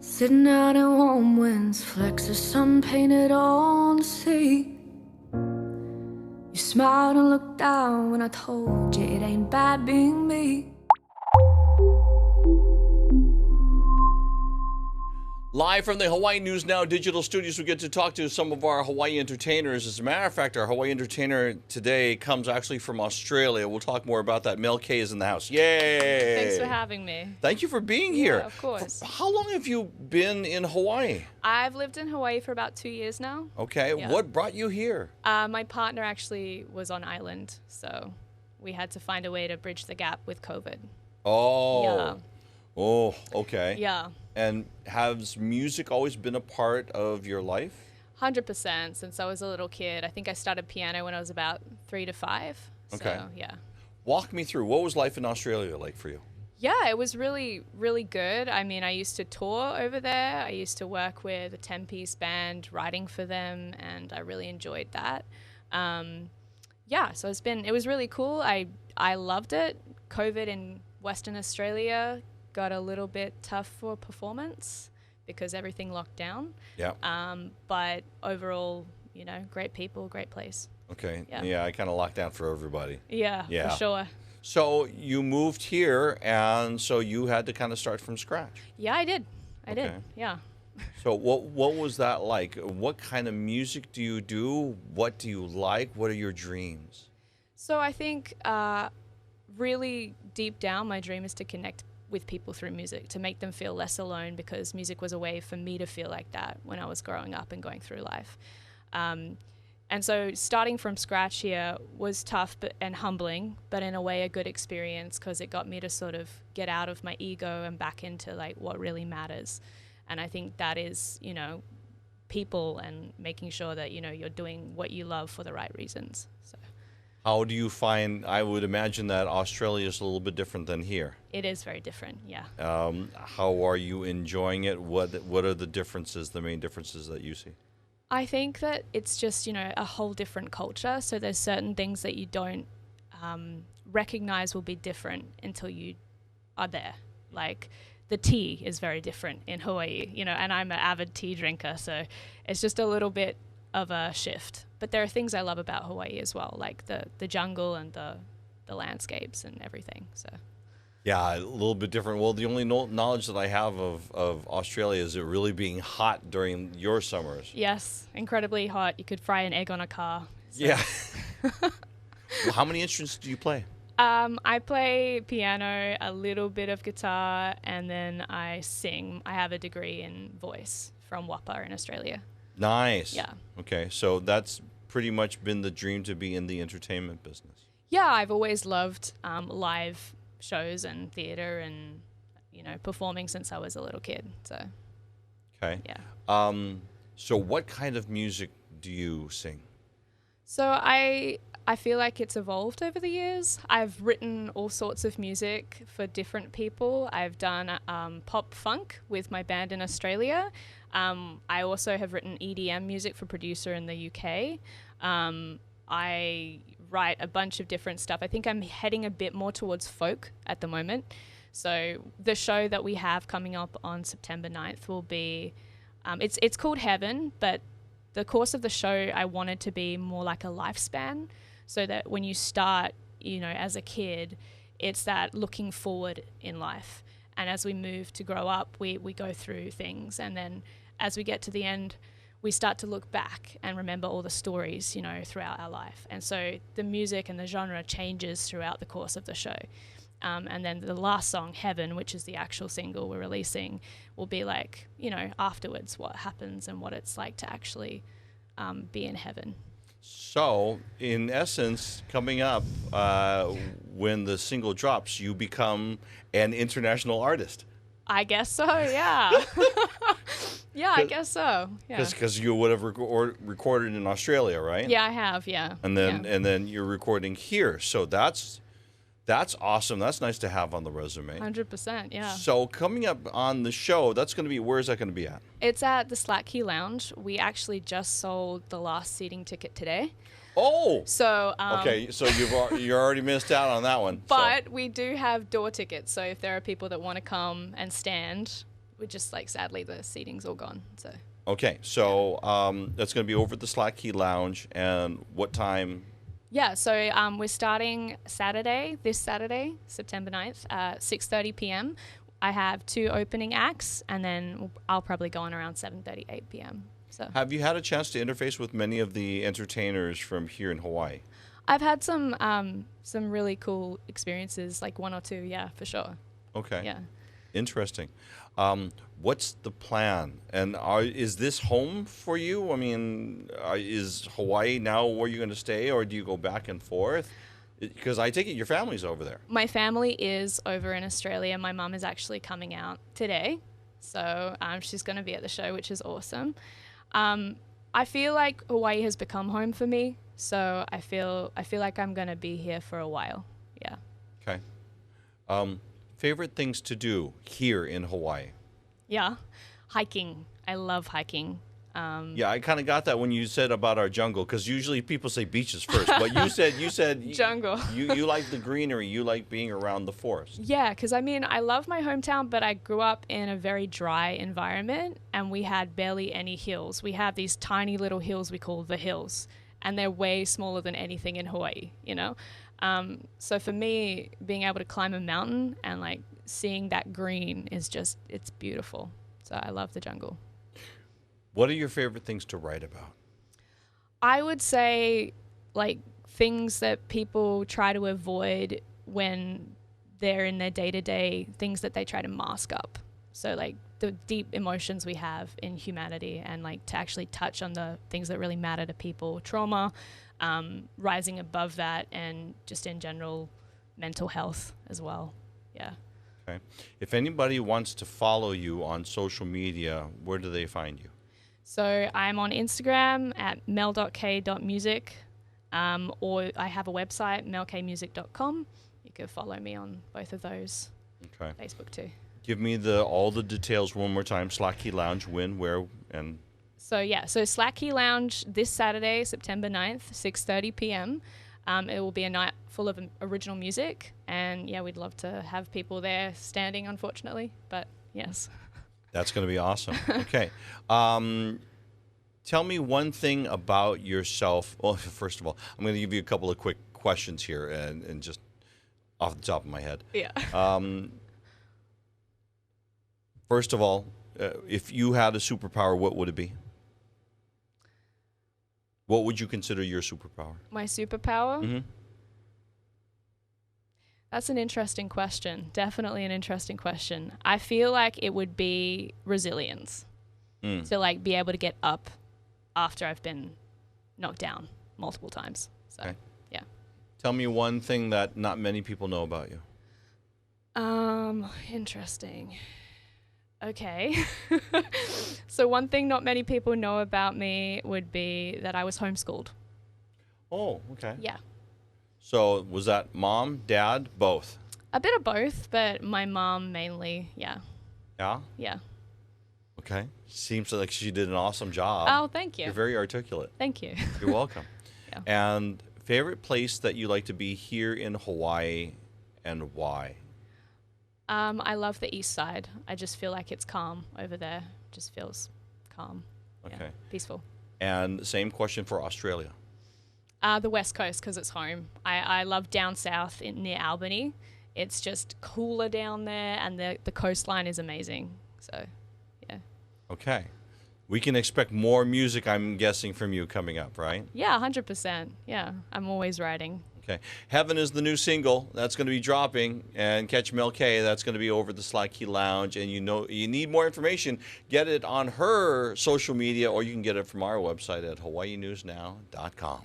Sitting out in warm winds, flecks of sun painted on the sea. You smiled and looked down when I told you it ain't bad being me. Live from the Hawaii News Now digital studios, we get to talk to some of our Hawaii entertainers. As a matter of fact, our Hawaii entertainer today comes actually from Australia. We'll talk more about that. Mel Kay is in the house. Yay! Thanks for having me. Thank you for being here. Yeah, of course. How long have you been in Hawaii? I've lived in Hawaii for about 2 years now. Okay. Yeah. What brought you here? My partner actually was on island, so we had to find a way to bridge the gap with COVID. Oh. Yeah. Oh, okay. Yeah. And has music always been a part of your life? 100% since I was a little kid. I think I started piano when I was about 3 to 5. Okay. So, yeah. Walk me through. What was life in Australia like for you? Yeah, it was really, really good. I mean, I used to tour over there. I used to work with a 10-piece band, writing for them, and I really enjoyed that. Yeah, so it was really cool. I loved it. COVID in Western Australia got a little bit tough for performance because everything locked down. Yeah. But overall, great people, great place. Okay. Yeah. Yeah, I kind of locked down for everybody. Yeah, Yeah. for sure. So you moved here, and so you had to kind of start from scratch. Yeah, I did. I did. Okay. Yeah. So what was that like? What kind of music do you do? What do you like? What are your dreams? So I think really deep down, my dream is to connect with people through music, to make them feel less alone, because music was a way for me to feel like that when I was growing up and going through life. And so starting from scratch here was tough and humbling, but in a way a good experience, because it got me to sort of get out of my ego and back into like what really matters. And I think that is, people and making sure that, you're doing what you love for the right reasons. So. How do you find, I would imagine that Australia is a little bit different than here. It is very different, yeah. How are you enjoying it? What are the differences, the main differences that you see? I think that it's just, a whole different culture. So there's certain things that you don't recognize will be different until you are there. Like the tea is very different in Hawaii, and I'm an avid tea drinker. So it's just a little bit of a shift. But there are things I love about Hawaii as well, like the jungle and the landscapes and everything. So. Yeah, a little bit different. Well, the only knowledge that I have of Australia is it really being hot during your summers. Yes, incredibly hot. You could fry an egg on a car. So. Yeah. Well, how many instruments do you play? I play piano, a little bit of guitar, and then I sing. I have a degree in voice from WAPA in Australia. Nice. Yeah. Okay, so that's pretty much been the dream, to be in the entertainment business. Yeah, I've always loved live shows and theater and, performing since I was a little kid. So. Okay. Yeah. So what kind of music do you sing? So I feel like it's evolved over the years. I've written all sorts of music for different people. I've done pop funk with my band in Australia. I also have written EDM music for producer in the UK. I write a bunch of different stuff. I think I'm heading a bit more towards folk at the moment. So the show that we have coming up on September 9th will be, it's called Heaven, but the course of the show I wanted to be more like a lifespan, so that when you start, as a kid, it's that looking forward in life. And as we move to grow up, we go through things. And then as we get to the end, we start to look back and remember all the stories, throughout our life. And so the music and the genre changes throughout the course of the show. And then the last song, Heaven, which is the actual single we're releasing, will be like, afterwards what happens and what it's like to actually be in heaven. So, in essence, coming up, when the single drops, you become an international artist. I guess so, yeah. Yeah, I guess so. Yeah. Because you would have recorded in Australia, right? Yeah, I have. Yeah. And then you're recording here, so that's awesome. That's nice to have on the resume. 100%. Yeah. So coming up on the show, where is that going to be at? It's at the Slack Key Lounge. We actually just sold the last seating ticket today. Oh. So okay, so you're already missed out on that one. But we do have door tickets, so if there are people that want to come and stand, we just like sadly the seating's all gone. So Okay, so that's going to be over at the Slack Key Lounge, and what time? yeah, so we're starting this Saturday, September 9th, 6:30 p.m. I have 2 opening acts, and then I'll probably go on around 7:30, 8 p.m. So Have you had a chance to interface with many of the entertainers from here in Hawaii? I've had some really cool experiences, like 1 or 2, yeah, for sure. Okay. Yeah. Interesting. What's the plan? And is this home for you? I mean, is Hawaii now where you're going to stay, or do you go back and forth? Because I take it your family's over there. My family is over in Australia. My mum is actually coming out today, so she's going to be at the show, which is awesome. I feel like Hawaii has become home for me, so I feel like I'm going to be here for a while. Yeah. Okay. Favorite things to do here in Hawaii? Yeah. Hiking. I love hiking. Yeah, I kind of got that when you said about our jungle, because usually people say beaches first, but you said Jungle. You like the greenery, you like being around the forest. Yeah, because I mean, I love my hometown, but I grew up in a very dry environment, and we had barely any hills. We have these tiny little hills we call the hills, and they're way smaller than anything in Hawaii, you know? So for me, being able to climb a mountain and like seeing that green is just, it's beautiful. So I love the jungle. What are your favorite things to write about? I would say like things that people try to avoid when they're in their day-to-day, things that they try to mask up. So like the deep emotions we have in humanity, and like to actually touch on the things that really matter to people, trauma, rising above that, and just in general mental health as well. Yeah. Okay. If anybody wants to follow you on social media, where do they find you? So I'm on Instagram at mel.k.music, or I have a website, melkmusic.com. You can follow me on both of those. Okay. Facebook too. Give me all the details one more time. Slack Key Lounge, when, where, and... So Slack Key Lounge this Saturday, September 9th, 6:30 p.m. It will be a night full of original music, and yeah, we'd love to have people there standing, unfortunately, but yes. That's going to be awesome. Okay. Tell me one thing about yourself. Well, first of all, I'm going to give you a couple of quick questions here, and just off the top of my head. Yeah. First of all, if you had a superpower, what would it be? What would you consider your superpower? My superpower? Mm-hmm. That's an interesting question. Definitely an interesting question. I feel like it would be resilience. To like be able to get up after I've been knocked down multiple times. So, okay. Yeah. Tell me one thing that not many people know about you. Interesting. Okay. So one thing not many people know about me would be that I was homeschooled. Oh, okay. Yeah. So was that mom, dad, both? A bit of both, but my mom mainly, yeah. Yeah? Yeah. Okay. Seems like she did an awesome job. Oh, thank you. You're very articulate. Thank you. You're welcome. Yeah. And favorite place that you like to be here in Hawaii, and why? I love the east side. I just feel like it's calm over there. Just feels calm. Okay. Yeah, peaceful. And same question for Australia. The west coast, because it's home. I love down south near Albany. It's just cooler down there, and the coastline is amazing. So, yeah. Okay. We can expect more music, I'm guessing, from you coming up, right? Yeah, 100%. Yeah, I'm always writing. Okay. Heaven is the new single. That's going to be dropping. And catch Mel Kay. That's going to be over at the Slack Key Lounge. And you need more information, get it on her social media, or you can get it from our website at hawaiinewsnow.com.